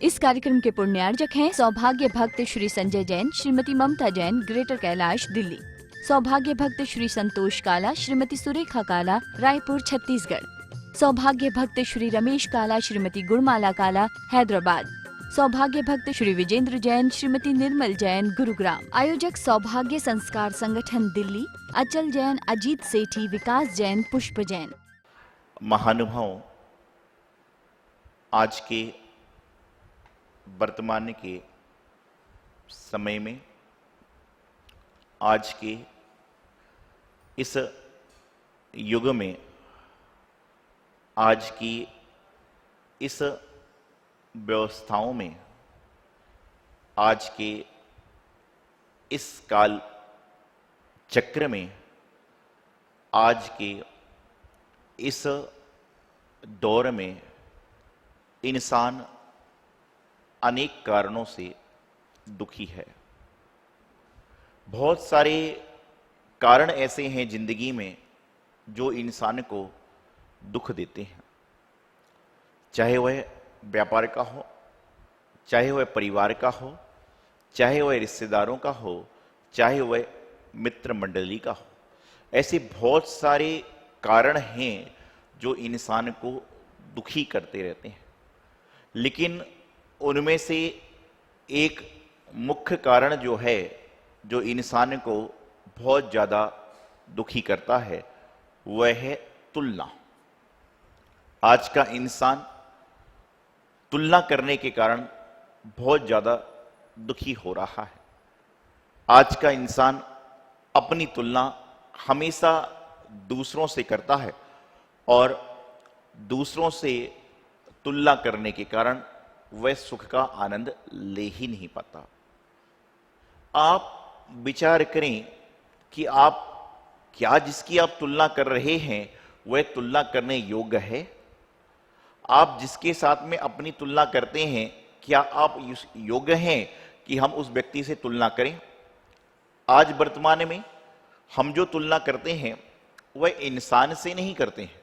इस कार्यक्रम के पुण्यार्जक हैं सौभाग्य भक्त श्री संजय जैन, श्रीमती ममता जैन, ग्रेटर कैलाश, दिल्ली। सौभाग्य भक्त श्री संतोष काला, श्रीमती सुरेखा काला, रायपुर, छत्तीसगढ़। सौभाग्य भक्त श्री रमेश काला, श्रीमती गुणमाला काला, हैदराबाद। सौभाग्य भक्त श्री विजेंद्र जैन, श्रीमती निर्मल जैन, गुरुग्राम। आयोजक सौभाग्य संस्कार संगठन, दिल्ली। अचल जैन, अजीत सेठी, विकास जैन, पुष्प जैन। महानुभाव, आज के वर्तमान के समय में, आज के इस युग में, आज की इस व्यवस्थाओं में, आज के इस काल चक्र में, आज के इस दौर में इंसान अनेक कारणों से दुखी है। बहुत सारे कारण ऐसे हैं जिंदगी में जो इंसान को दुख देते हैं, चाहे वह व्यापार का हो, चाहे वह परिवार का हो, चाहे वह रिश्तेदारों का हो, चाहे वह मित्र मंडली का हो। ऐसे बहुत सारे कारण हैं जो इंसान को दुखी करते रहते हैं, लेकिन उनमें से एक मुख्य कारण जो है, जो इंसान को बहुत ज़्यादा दुखी करता है, वह है तुलना। आज का इंसान तुलना करने के कारण बहुत ज़्यादा दुखी हो रहा है। आज का इंसान अपनी तुलना हमेशा दूसरों से करता है और दूसरों से तुलना करने के कारण वह सुख का आनंद ले ही नहीं पाता। आप विचार करें कि आप क्या जिसकी आप तुलना कर रहे हैं वह तुलना करने योग्य है? आप जिसके साथ में अपनी तुलना करते हैं, क्या आप योग्य हैं कि हम उस व्यक्ति से तुलना करें? आज वर्तमान में हम जो तुलना करते हैं वह इंसान से नहीं करते हैं,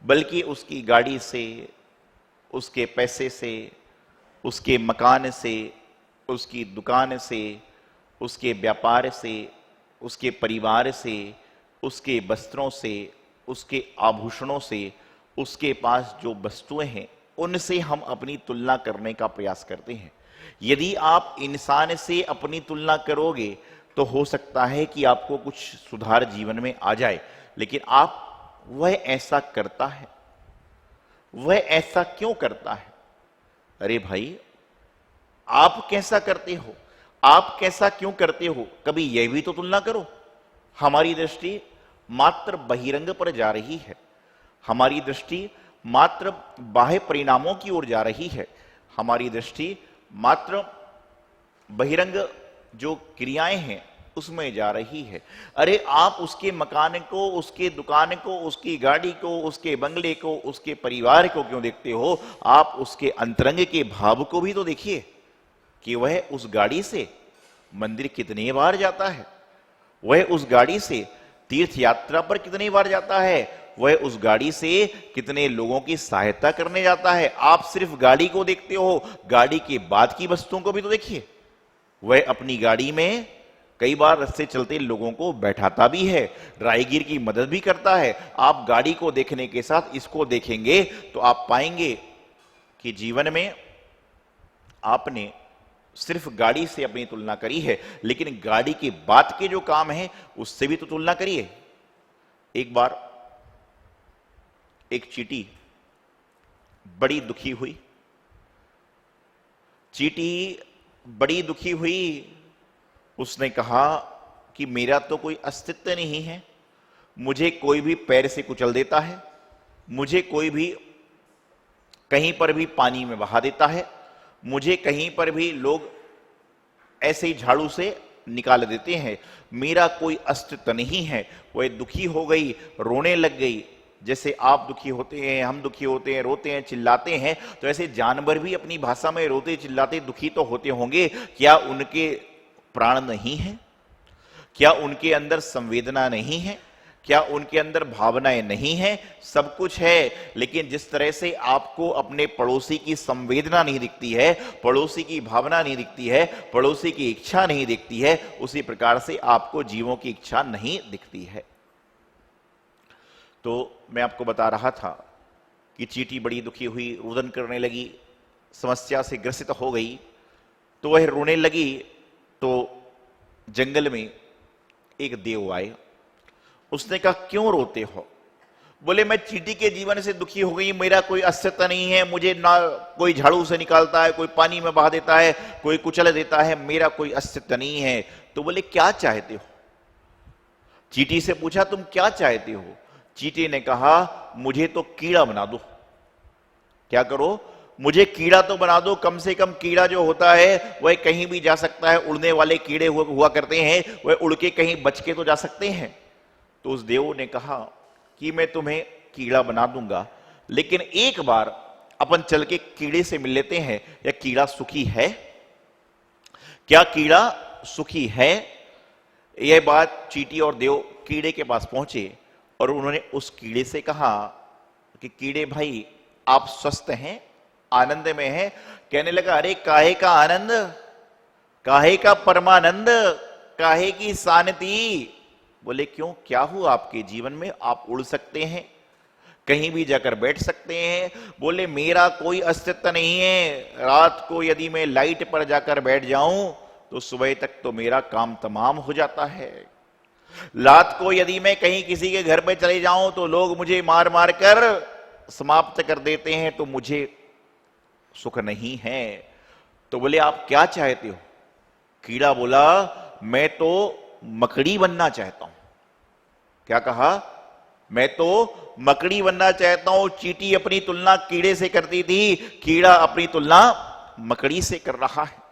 बल्कि उसकी गाड़ी से, उसके पैसे से, उसके मकान से, उसकी दुकान से, उसके व्यापार से, उसके परिवार से, उसके वस्त्रों से, उसके आभूषणों से, उसके पास जो वस्तुएं हैं उनसे हम अपनी तुलना करने का प्रयास करते हैं। यदि आप इंसान से अपनी तुलना करोगे तो हो सकता है कि आपको कुछ सुधार जीवन में आ जाए, लेकिन वह ऐसा करता है। वह ऐसा क्यों करता है? अरे भाई, आप कैसा करते हो? आप कैसा क्यों करते हो? कभी यह भी तो तुलना करो। हमारी दृष्टि मात्र बहिरंग पर जा रही है, हमारी दृष्टि मात्र बाह्य परिणामों की ओर जा रही है, हमारी दृष्टि मात्र बहिरंग जो क्रियाएं हैं उसमें जा रही है। अरे आप उसके मकान को, उसके दुकान को, उसकी गाड़ी को, उसके बंगले को, उसके परिवार को क्यों देखते हो? आप उसके अंतरंग के भाव को भी तो देखिए कि वह उस गाड़ी से मंदिर कितनी बार जाता है, वह उस गाड़ी से तीर्थ यात्रा पर कितनी बार जाता है, वह उस गाड़ी से कितने लोगों की सहायता करने जाता है। आप सिर्फ गाड़ी को देखते हो, गाड़ी के बाद की वस्तुओं को भी तो देखिए। वह अपनी गाड़ी में कई बार रास्ते चलते लोगों को बैठाता भी है, राहगीर की मदद भी करता है। आप गाड़ी को देखने के साथ इसको देखेंगे तो आप पाएंगे कि जीवन में आपने सिर्फ गाड़ी से अपनी तुलना करी है, लेकिन गाड़ी के बाद के जो काम है उससे भी तो तुलना करिए। एक बार एक चींटी बड़ी दुखी हुई। चींटी बड़ी दुखी हुई। उसने कहा कि मेरा तो कोई अस्तित्व नहीं है, मुझे कोई भी पैर से कुचल देता है, मुझे कोई भी कहीं पर भी पानी में बहा देता है, मुझे कहीं पर भी लोग ऐसे ही झाड़ू से निकाल देते हैं, मेरा कोई अस्तित्व नहीं है। वह दुखी हो गई, रोने लग गई। जैसे आप दुखी होते हैं, हम दुखी होते हैं, रोते हैं, चिल्लाते हैं, तो ऐसे जानवर भी अपनी भाषा में रोते चिल्लाते दुखी तो होते होंगे। क्या उनके प्राण नहीं है? क्या उनके अंदर संवेदना नहीं है? क्या उनके अंदर भावनाएं नहीं हैं? सब कुछ है, लेकिन जिस तरह से आपको अपने पड़ोसी की संवेदना नहीं दिखती है, पड़ोसी की भावना नहीं दिखती है, पड़ोसी की इच्छा नहीं दिखती है, उसी प्रकार से आपको जीवों की इच्छा नहीं दिखती है। तो मैं आपको बता रहा था कि चींटी बड़ी दुखी हुई, रुदन करने लगी, समस्या से ग्रसित हो गई। तो वह रोने लगी तो जंगल में एक देव आए। उसने कहा, क्यों रोते हो? बोले, मैं चींटी के जीवन से दुखी हो गई, मेरा कोई अस्तित्व नहीं है, मुझे ना कोई झाड़ू से निकालता है, कोई पानी में बहा देता है, कोई कुचल देता है, मेरा कोई अस्तित्व नहीं है। तो बोले, क्या चाहते हो? चींटी से पूछा, तुम क्या चाहते हो? चींटी ने कहा, मुझे तो कीड़ा बना दो। क्या करो? मुझे कीड़ा तो बना दो, कम से कम कीड़ा जो होता है वह कहीं भी जा सकता है, उड़ने वाले कीड़े हुआ करते हैं, वह उड़ के कहीं बच के तो जा सकते हैं। तो उस देव ने कहा कि मैं तुम्हें कीड़ा बना दूंगा, लेकिन एक बार अपन चल के कीड़े से मिल लेते हैं। या कीड़ा सुखी है? क्या कीड़ा सुखी है? यह बात चींटी और देव कीड़े के पास पहुंचे और उन्होंने उस कीड़े से कहा कि कीड़े भाई, आप स्वस्थ हैं, आनंद में हैं? कहने लगा, अरे काहे का आनंद, काहे का परमानंद, काहे की शांति? बोले, क्यों, क्या हुआ आपके जीवन में? आप उड़ सकते हैं, कहीं भी जाकर बैठ सकते हैं। बोले, मेरा कोई अस्तित्व नहीं है, रात को यदि मैं लाइट पर जाकर बैठ जाऊं तो सुबह तक तो मेरा काम तमाम हो जाता है। रात को यदि मैं कहीं किसी के घर पे चले जाऊं तो लोग मुझे मार मार कर समाप्त कर देते हैं, तो मुझे सुख नहीं है। तो बोले, आप क्या चाहते हो? कीड़ा बोला, मैं तो मकड़ी बनना चाहता हूं। क्या कहा? मैं तो मकड़ी बनना चाहता हूं। चींटी अपनी तुलना कीड़े से करती थी, कीड़ा अपनी तुलना मकड़ी से कर रहा है।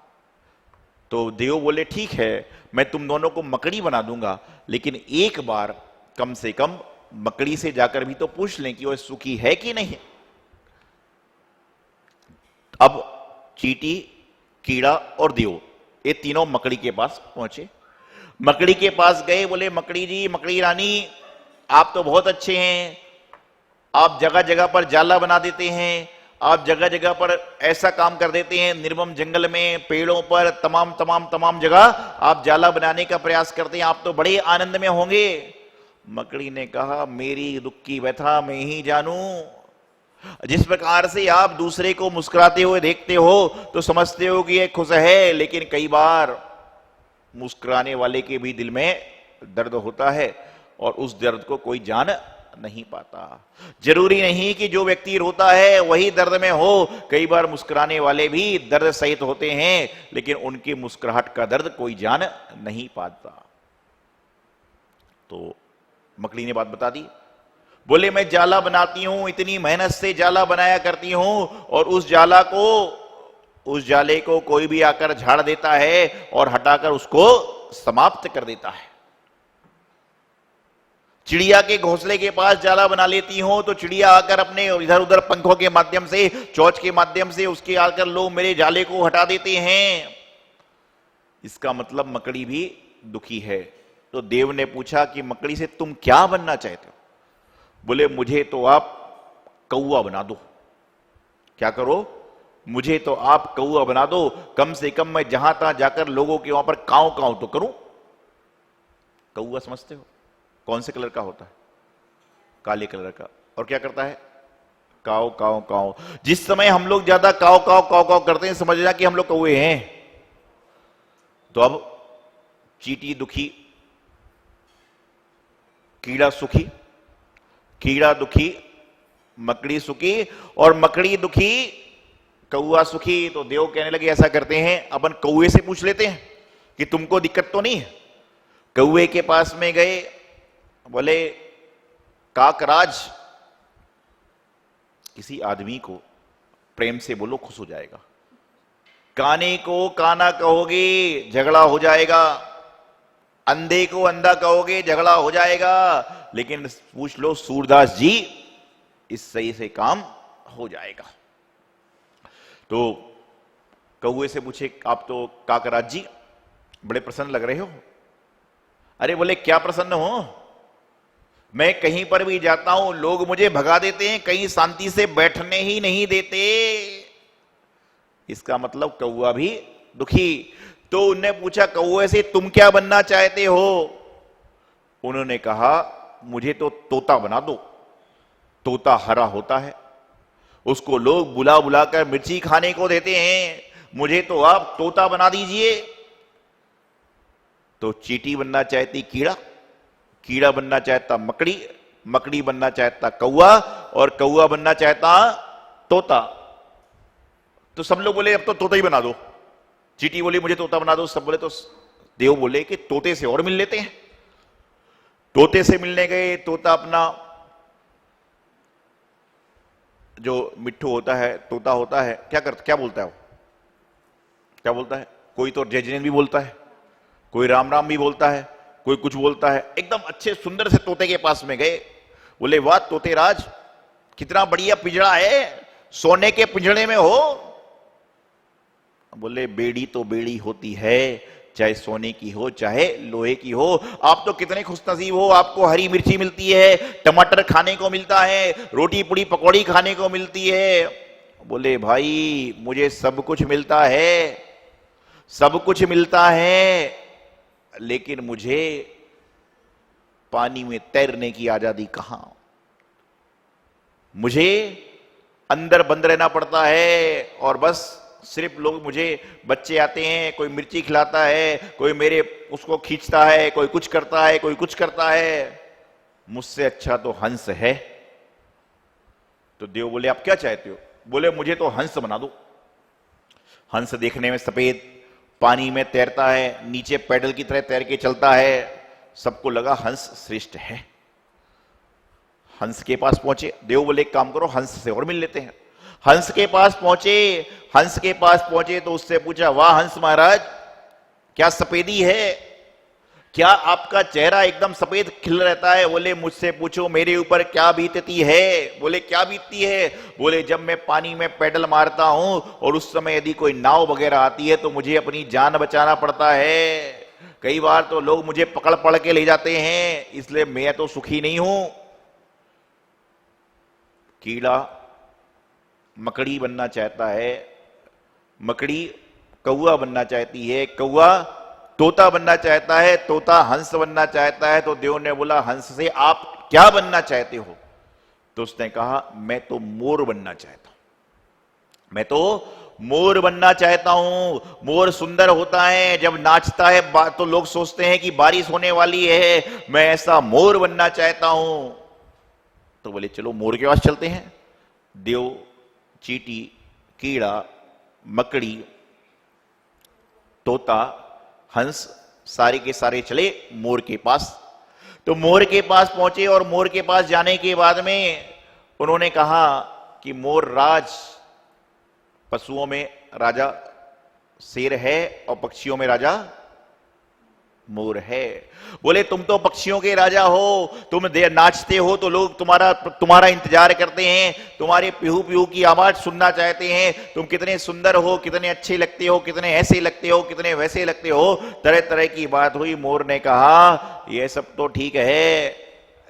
तो देव बोले, ठीक है, मैं तुम दोनों को मकड़ी बना दूंगा, लेकिन एक बार कम से कम मकड़ी से जाकर भी तो पूछ लें कि वह सुखी है कि नहीं। अब चींटी, कीड़ा और देव, ये तीनों मकड़ी के पास पहुंचे। मकड़ी के पास गए, बोले, मकड़ी जी, मकड़ी रानी, आप तो बहुत अच्छे हैं, आप जगह जगह पर जाला बना देते हैं, आप जगह जगह पर ऐसा काम कर देते हैं, निर्मम जंगल में, पेड़ों पर, तमाम जगह आप जाला बनाने का प्रयास करते हैं, आप तो बड़े आनंद में होंगे। मकड़ी ने कहा, मेरी दुख की व्यथा मैं ही जानूं। जिस प्रकार से आप दूसरे को मुस्कुराते हुए देखते हो तो समझते हो कि यह खुश है, लेकिन कई बार मुस्कुराने वाले के भी दिल में दर्द होता है और उस दर्द को कोई जान नहीं पाता। जरूरी नहीं कि जो व्यक्ति रोता है वही दर्द में हो, कई बार मुस्कुराने वाले भी दर्द सहित होते हैं, लेकिन उनकी मुस्कुराहट का दर्द कोई जान नहीं पाता। तो मकड़ी ने बात बता दी। बोले, मैं जाला बनाती हूं, इतनी मेहनत से जाला बनाया करती हूं, और उस जाले को कोई भी आकर झाड़ देता है और हटाकर उसको समाप्त कर देता है। चिड़िया के घोंसले के पास जाला बना लेती हूं तो चिड़िया आकर अपने इधर उधर पंखों के माध्यम से, चोंच के माध्यम से उसके आकर लोग मेरे जाले को हटा देते हैं। इसका मतलब मकड़ी भी दुखी है। तो देव ने पूछा कि मकड़ी से तुम क्या बनना चाहते हो? बोले, मुझे तो आप कौवा बना दो। क्या करो? मुझे तो आप कौवा बना दो, कम से कम मैं जहां तहां जाकर लोगों के वहां पर कांव कांव तो करूं। कौवा समझते हो कौन से कलर का होता है? काले कलर का। और क्या करता है? काव काव काव। जिस समय हम लोग ज्यादा काव काव काव काव करते हैं, समझ जा कि हम लोग कौवे हैं। तो अब चींटी दुखी, कीड़ा सुखी, कीड़ा दुखी, मकड़ी सुखी, और मकड़ी दुखी, कौवा सुखी। तो देव कहने लगे, ऐसा करते हैं, अपन कौवे से पूछ लेते हैं कि तुमको दिक्कत तो नहीं है। कौवे के पास में गए, बोले, काकराज, किसी आदमी को प्रेम से बोलो, खुश हो जाएगा। काने को काना कहोगे, झगड़ा हो जाएगा। अंधे को अंधा कहोगे, झगड़ा हो जाएगा। लेकिन पूछ लो सूरदास जी, इस सही से काम हो जाएगा। तो कौवे से पूछे, आप तो काकराज जी बड़े प्रसन्न लग रहे हो। अरे बोले, क्या प्रसन्न हो? मैं कहीं पर भी जाता हूं लोग मुझे भगा देते हैं, कहीं शांति से बैठने ही नहीं देते। इसका मतलब कौआ भी दुखी। तो उनने पूछा, कौए से तुम क्या बनना चाहते हो? उन्होंने कहा, मुझे तो तोता बना दो। तोता हरा होता है, उसको लोग बुला बुलाकर मिर्ची खाने को देते हैं, मुझे तो आप तोता बना दीजिए। तो चींटी बनना चाहती कीड़ा, कीड़ा बनना चाहता मकड़ी, मकड़ी बनना चाहता कौआ, और कौआ बनना चाहता तोता। तो सब लोग बोले अब तो तोता ही बना दो। चींटी बोली मुझे तोता बना दो, सब बोले। तो देव बोले कि तोते से और मिल लेते हैं। तोते से मिलने गए। तोता अपना जो मिट्ठू होता है, तोता होता है, क्या बोलता है वो? क्या बोलता है? कोई तो जय जैन भी बोलता है, कोई राम राम भी बोलता है, कोई कुछ बोलता है। एकदम अच्छे सुंदर से तोते के पास में गए। बोले, वाह तोते राज, कितना बढ़िया पिंजड़ा है, सोने के पिंजड़े में हो। बोले, बेड़ी तो बेड़ी होती है, चाहे सोने की हो चाहे लोहे की हो। आप तो कितने खुशनसीब हो, आपको हरी मिर्ची मिलती है, टमाटर खाने को मिलता है, रोटी पूड़ी पकौड़ी खाने को मिलती है। बोले, भाई मुझे सब कुछ मिलता है, सब कुछ मिलता है, लेकिन मुझे पानी में तैरने की आजादी कहां? मुझे अंदर बंद रहना पड़ता है, और बस सिर्फ लोग मुझे, बच्चे आते हैं, कोई मिर्ची खिलाता है, कोई मेरे उसको खींचता है, कोई कुछ करता है, कोई कुछ करता है। मुझसे अच्छा तो हंस है। तो देव बोले, आप क्या चाहते हो? बोले, मुझे तो हंस बना दो। हंस देखने में सफेद, पानी में तैरता है, नीचे पैडल की तरह तैर के चलता है। सबको लगा हंस श्रेष्ठ है। हंस के पास पहुंचे। देव बोले, एक काम करो, हंस से और मिल लेते हैं। हंस के पास पहुंचे। हंस के पास पहुंचे तो उससे पूछा, वाह हंस महाराज, क्या सफेदी है, क्या आपका चेहरा एकदम सफेद खिल रहता है? बोले, मुझसे पूछो मेरे ऊपर क्या बीतती है। बोले, क्या बीतती है? बोले, जब मैं पानी में पैडल मारता हूं और उस समय यदि कोई नाव वगैरह आती है तो मुझे अपनी जान बचाना पड़ता है। कई बार तो लोग मुझे पकड़ पड़ के ले जाते हैं, इसलिए मैं तो सुखी नहीं हूं। कीड़ा मकड़ी बनना चाहता है, मकड़ी कौआ बनना चाहती है, कौआ तोता बनना चाहता है, तोता हंस बनना चाहता है। तो देव ने बोला, हंस से आप क्या बनना चाहते हो? तो उसने कहा, मैं तो मोर बनना चाहता हूं, मैं तो मोर बनना चाहता हूं। मोर सुंदर होता है, जब नाचता है तो लोग सोचते हैं कि बारिश होने वाली है। मैं ऐसा मोर बनना चाहता हूं। तो बोले, चलो मोर के पास चलते हैं। देव, चींटी, कीड़ा, मकड़ी, तोता, हंस, सारे के सारे चले मोर के पास। तो मोर के पास पहुंचे, और मोर के पास जाने के बाद में उन्होंने कहा कि मोर राज, पशुओं में राजा शेर है और पक्षियों में राजा मोर है। बोले, तुम तो पक्षियों के राजा हो, तुम नाचते हो तो लोग तुम्हारा इंतजार करते हैं, तुम्हारे पिहू पिहू की आवाज सुनना चाहते हैं। तुम कितने सुंदर हो, कितने अच्छे लगते हो, कितने ऐसे लगते हो, कितने वैसे लगते हो। तरह तरह की बात हुई। मोर ने कहा, यह सब तो ठीक है,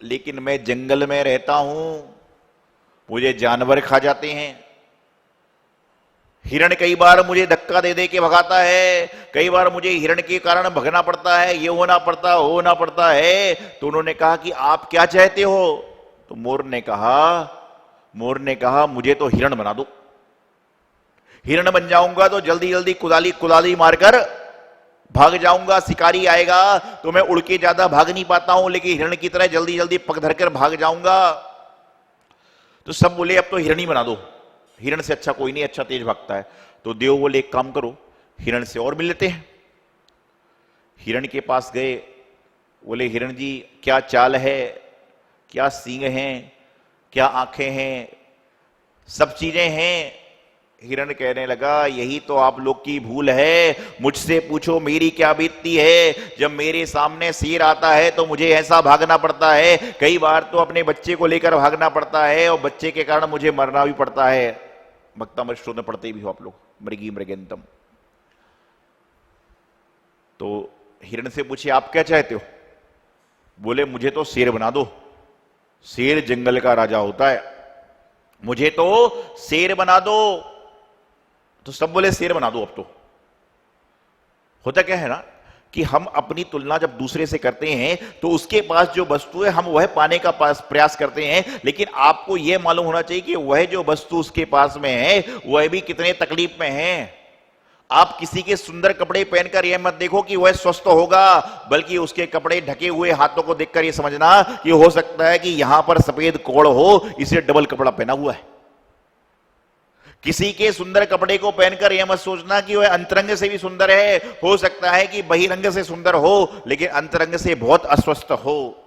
लेकिन मैं जंगल में रहता हूं, मुझे जानवर खा जाते हैं। हिरण कई बार मुझे धक्का दे दे के भगाता है, कई बार मुझे हिरण के कारण भगना पड़ता है, ये होना पड़ता है। तो उन्होंने कहा कि आप क्या चाहते हो? तो मोर ने कहा, मुझे तो हिरण बना दो। हिरण बन जाऊंगा तो जल्दी जल्दी कुदाली मारकर भाग जाऊंगा। शिकारी आएगा तो मैं उड़ के ज्यादा भाग नहीं पाता हूं, लेकिन हिरण की तरह जल्दी जल्दी पग धरकर भाग जाऊंगा। तो सब बोले, अब तो हिरण ही बना दो, हिरण से अच्छा कोई नहीं, अच्छा तेज भागता है। तो देव बोले, एक काम करो, हिरण से और मिल लेते हैं। हिरण के पास गए। बोले, हिरण जी क्या चाल है, क्या सींग हैं, क्या आंखें हैं, सब चीजें हैं। हिरण कहने लगा, यही तो आप लोग की भूल है, मुझसे पूछो मेरी क्या बीतती है। जब मेरे सामने शेर आता है तो मुझे ऐसा भागना पड़ता है, कई बार तो अपने बच्चे को लेकर भागना पड़ता है, और बच्चे के कारण मुझे मरना भी पड़ता है। भक्तामृत स्टोर में पढ़ते भी हो आप लोग, मृगी मृगेंतम। तो हिरण से पूछे, आप क्या चाहते हो? बोले, मुझे तो शेर बना दो। शेर जंगल का राजा होता है, मुझे तो शेर बना दो। तो सब बोले शेर बना दो। अब तो होता क्या है ना कि हम अपनी तुलना जब दूसरे से करते हैं तो उसके पास जो वस्तु है हम वह पाने का प्रयास करते हैं, लेकिन आपको यह मालूम होना चाहिए कि वह जो वस्तु उसके पास में है वह भी कितने तकलीफ में है। आप किसी के सुंदर कपड़े पहनकर यह मत देखो कि वह स्वस्थ होगा, बल्कि उसके कपड़े ढके हुए हाथों को देखकर यह समझना कि हो सकता है कि यहां पर सफेद कोड़ हो, इसलिए डबल कपड़ा पहना हुआ है। किसी के सुंदर कपड़े को पहनकर यह मत सोचना कि वह अंतरंग से भी सुंदर है, हो सकता है कि बहिरंग से सुंदर हो लेकिन अंतरंग से बहुत अस्वस्थ हो।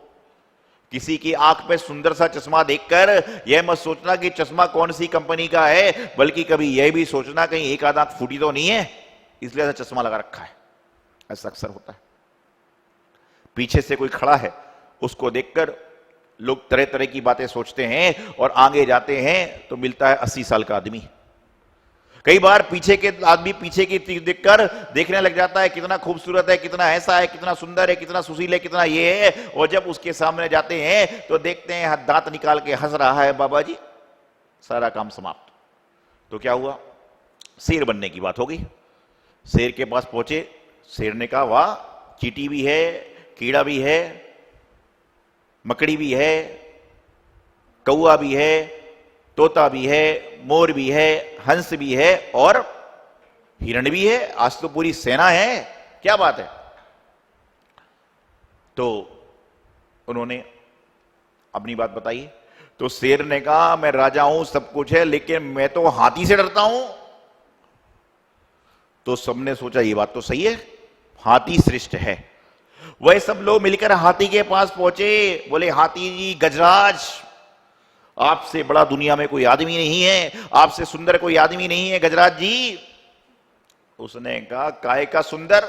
किसी की आंख पे सुंदर सा चश्मा देखकर यह मत सोचना कि चश्मा कौन सी कंपनी का है, बल्कि कभी यह भी सोचना कहीं एक आध आंख फूटी तो नहीं है, इसलिए ऐसा चश्मा लगा रखा है। ऐसा अक्सर होता है। पीछे से कोई खड़ा है, उसको देखकर लोग तरह तरह की बातें सोचते हैं और आगे जाते हैं तो मिलता है 80 साल का आदमी। कई बार पीछे के आदमी पीछे की चीज देखकर देखने लग जाता है कितना खूबसूरत है, कितना ऐसा है, कितना सुंदर है, कितना सुशील है, कितना ये है, और जब उसके सामने जाते हैं तो देखते हैं दांत निकाल के हंस रहा है, बाबा जी सारा काम समाप्त। तो क्या हुआ, शेर बनने की बात हो गई। शेर के पास पहुंचे, शेर ने कहा वाह, चींटी भी है, कीड़ा भी है, मकड़ी भी है, कौआ भी है, तोता भी है, मोर भी है, हंस भी है और हिरण भी है, आज तो पूरी सेना है, क्या बात है। तो उन्होंने अपनी बात बताई। तो शेर ने कहा मैं राजा हूं, सब कुछ है, लेकिन मैं तो हाथी से डरता हूं। तो सबने सोचा ये बात तो सही है, हाथी श्रेष्ठ है। वह सब लोग मिलकर हाथी के पास पहुंचे, बोले हाथी जी गजराज, आपसे बड़ा दुनिया में कोई आदमी नहीं है, आपसे सुंदर कोई आदमी नहीं है गजराज जी। उसने कहा काय का सुंदर,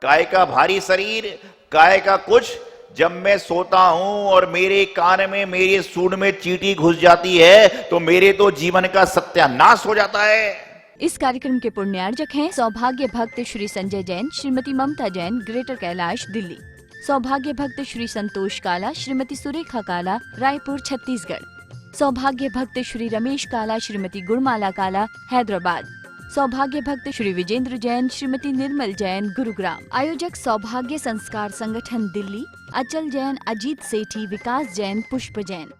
काय का भारी शरीर, काय का कुछ, जब मैं सोता हूं और मेरे कान में, मेरे सूंड में चींटी घुस जाती है तो मेरे तो जीवन का सत्यानाश हो जाता है। इस कार्यक्रम के पुण्यार्जक हैं सौभाग्य भक्त श्री संजय जैन, श्रीमती ममता जैन, ग्रेटर कैलाश, दिल्ली। सौभाग्य भक्त श्री संतोष काला, श्रीमती सुरेखा काला, रायपुर, छत्तीसगढ़। सौभाग्य भक्त श्री रमेश काला, श्रीमती गुणमाला काला, हैदराबाद। सौभाग्य भक्त श्री विजेंद्र जैन, श्रीमती निर्मल जैन, गुरुग्राम। आयोजक सौभाग्य संस्कार संगठन, दिल्ली। अचल जैन, अजीत सेठी, विकास जैन, पुष्प जैन।